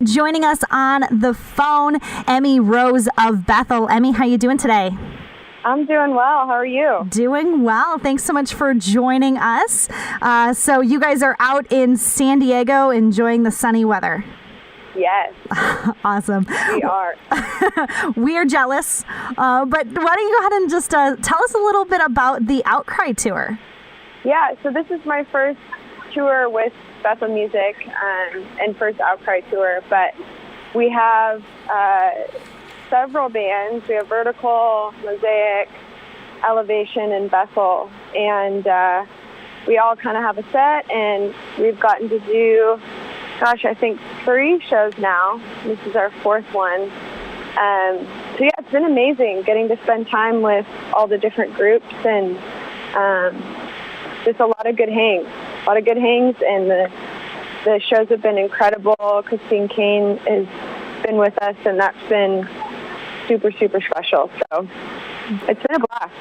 Joining us on the phone, Emmy Rose of Bethel. Emmy, how you doing today? I'm doing well. How are you? Doing well. Thanks so much for joining us. So you guys are out in San Diego enjoying the sunny weather. Yes. Awesome. We are. We are jealous. But why don't you go ahead and just tell us a little bit about the Outcry Tour? Yeah, so this is my first tour with Bethel Music and first Outcry Tour, but we have several bands. We have Vertical, Mosaic, Elevation, and Bethel, and we all kind of have a set, and we've gotten to do, I think 3 shows now. This is our 4th one. So yeah, it's been amazing getting to spend time with all the different groups and just a lot of good hangs. And the shows have been incredible. Christine Kane has been with us, and that's been super, super special. So it's been a blast.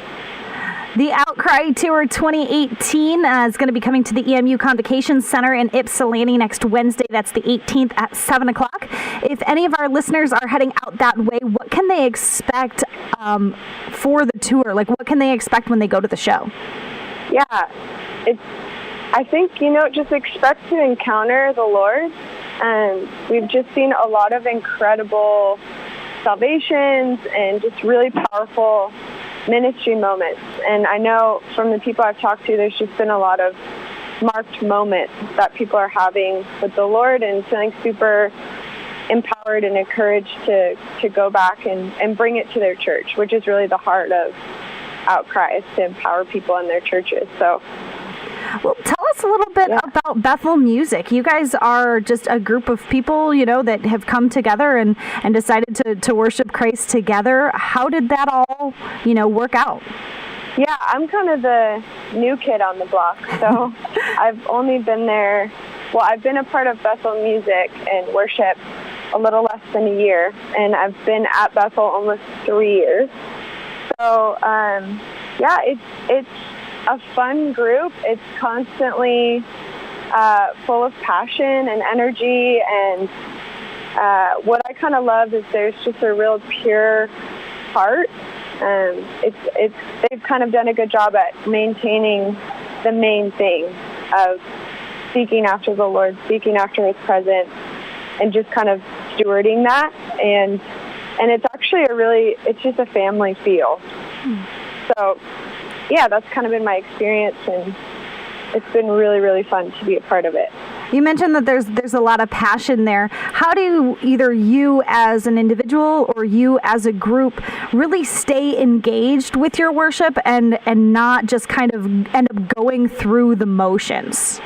The Outcry Tour 2018 is going to be coming to the EMU Convocation Center in Ypsilanti next Wednesday. That's the 18th at 7 o'clock. If any of our listeners are heading out that way, what can they expect for the tour? Like, what can they expect when they go to the show? Yeah, I think, just expect to encounter the Lord. We've just seen a lot of incredible salvations and just really powerful ministry moments. And I know from the people I've talked to, there's just been a lot of marked moments that people are having with the Lord and feeling super empowered and encouraged to go back and bring it to their church, which is really the heart of Outcry, is to empower people in their churches. So, well, tell us a little bit about Bethel Music. You guys are just a group of people, that have come together and decided to worship Christ together. How did that all, work out? Yeah, I'm kind of the new kid on the block. So I've only been there, I've been a part of Bethel Music and worship a little less than a year, and I've been at Bethel almost 3 years. So, it's a fun group. It's constantly full of passion and energy, and what I kind of love is there's just a real pure heart. They've kind of done a good job at maintaining the main thing of seeking after the Lord, seeking after His presence, and just kind of stewarding that. And it's actually it's just a family feel. So, yeah, that's kind of been my experience, and it's been really, really fun to be a part of it. You mentioned that there's a lot of passion there. How do either you as an individual or you as a group really stay engaged with your worship and not just kind of end up going through the motions?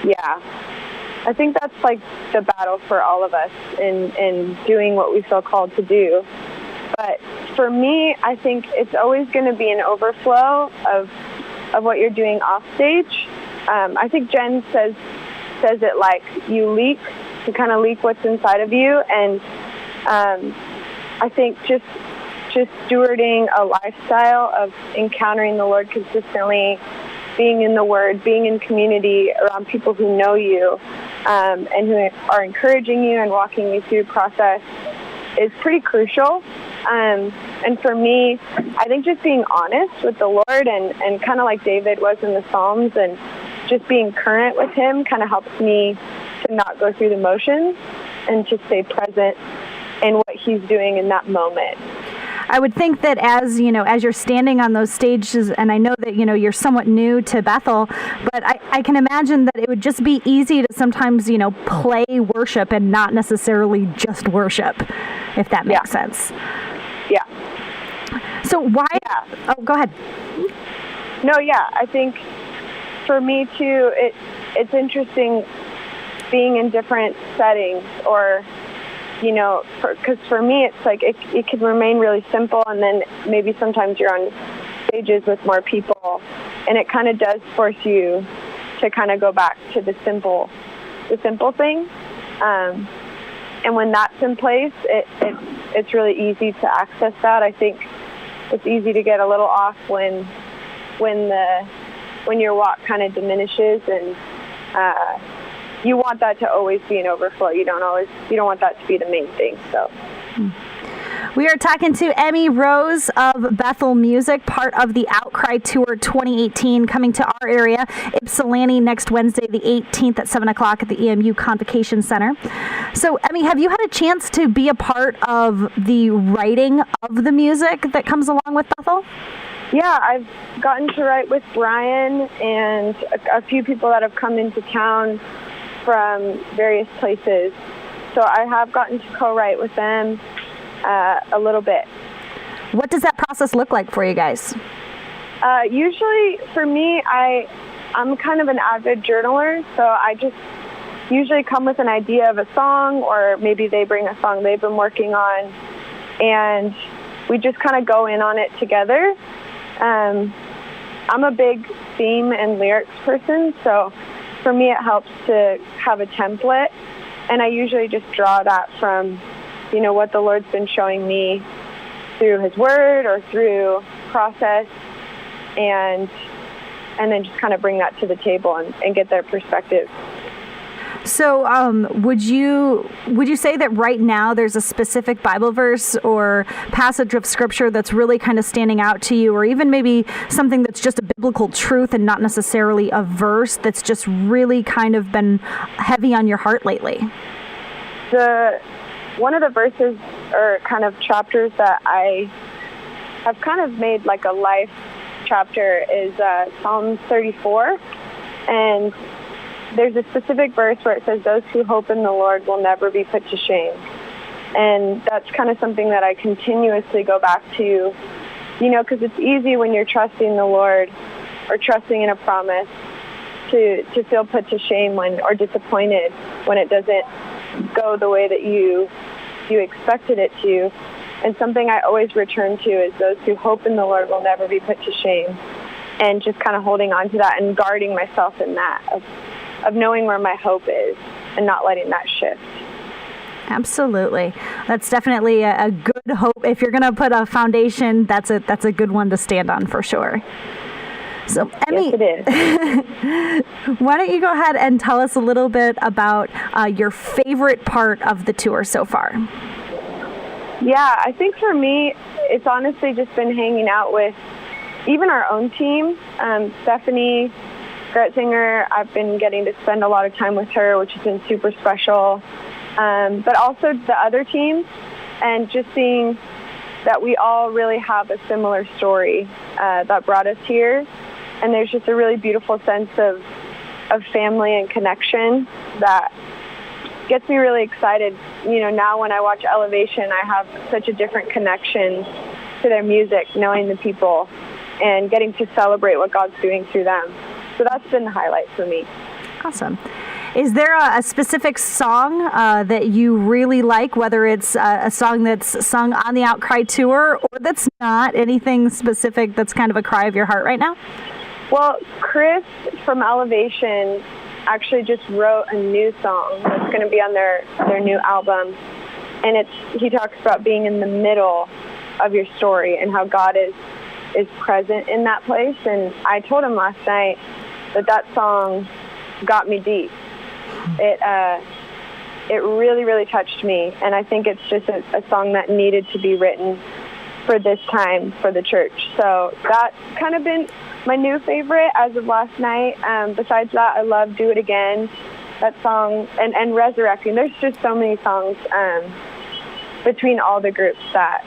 Yeah. I think that's like the battle for all of us in doing what we feel called to do. But for me, I think it's always going to be an overflow of what you're doing off stage. I think Jen says it like you kind of leak what's inside of you. And I think just stewarding a lifestyle of encountering the Lord consistently, being in the Word, being in community around people who know you and who are encouraging you and walking you through the process is pretty crucial. And for me, I think just being honest with the Lord and kind of like David was in the Psalms, and just being current with Him kind of helps me to not go through the motions and to stay present in what He's doing in that moment. I would think that as you're standing on those stages, and I know that, you're somewhat new to Bethel, but I can imagine that it would just be easy to sometimes, play worship and not necessarily just worship, if that makes sense. Yeah. So why? Yeah. Oh, go ahead. No, yeah. I think for me too, it's interesting being in different settings, or because for me, it's like it can remain really simple, and then maybe sometimes you're on stages with more people, and it kind of does force you to kind of go back to the simple thing. And when that's in place, it's really easy to access that. I think it's easy to get a little off when your walk kind of diminishes, and you want that to always be an overflow. You don't want that to be the main thing. So. We are talking to Emmy Rose of Bethel Music, part of the Outcry Tour 2018, coming to our area, Ypsilanti, next Wednesday, the 18th at 7 o'clock at the EMU Convocation Center. So, Emmy, have you had a chance to be a part of the writing of the music that comes along with Bethel? Yeah, I've gotten to write with Brian and a few people that have come into town from various places. So I have gotten to co-write with them a little bit. What does that process look like for you guys? Usually, for me, I'm kind of an avid journaler, so I just usually come with an idea of a song, or maybe they bring a song they've been working on, and we just kind of go in on it together. I'm a big theme and lyrics person, so for me it helps to have a template, and I usually just draw that from what the Lord's been showing me through His Word or through process, and then just kind of bring that to the table and get their perspective. So would you say that right now there's a specific Bible verse or passage of Scripture that's really kind of standing out to you, or even maybe something that's just a biblical truth and not necessarily a verse that's just really kind of been heavy on your heart lately? One of the verses or kind of chapters that I have kind of made like a life chapter is Psalm 34. And there's a specific verse where it says, "Those who hope in the Lord will never be put to shame." And that's kind of something that I continuously go back to, because it's easy when you're trusting the Lord or trusting in a promise to feel put to shame or disappointed when it doesn't go the way that you expected it to. And something I always return to is those who hope in the Lord will never be put to shame, and just kind of holding on to that and guarding myself in that of knowing where my hope is and not letting that shift. Absolutely. That's definitely a good hope. If you're going to put a foundation, that's a good one to stand on for sure. So, Emmy, yes, it is. Why don't you go ahead and tell us a little bit about your favorite part of the tour so far? Yeah, I think for me, it's honestly just been hanging out with even our own team. Stephanie Gretzinger, I've been getting to spend a lot of time with her, which has been super special. But also the other teams, and just seeing that we all really have a similar story that brought us here. And there's just a really beautiful sense of family and connection that gets me really excited. Now when I watch Elevation, I have such a different connection to their music, knowing the people and getting to celebrate what God's doing through them. So that's been the highlight for me. Awesome. Is there a specific song that you really like, whether it's a song that's sung on the Outcry Tour or that's not? Anything specific that's kind of a cry of your heart right now? Well, Chris from Elevation actually just wrote a new song that's going to be on their new album. And he talks about being in the middle of your story and how God is present in that place. And I told him last night that song got me deep. It really, really touched me. And I think it's just a song that needed to be written for this time for the church. So that's kind of been my new favorite as of last night. Besides that, I love Do It Again, that song, and Resurrecting. There's just so many songs between all the groups that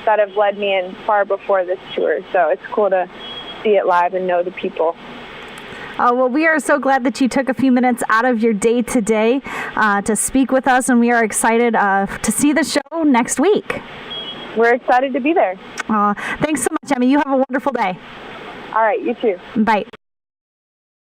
have led me in far before this tour. So it's cool to see it live and know the people. Well, we are so glad that you took a few minutes out of your day today to speak with us, and we are excited to see the show next week. We're excited to be there. Thanks so much, Emmy. You have a wonderful day. All right, you too. Bye.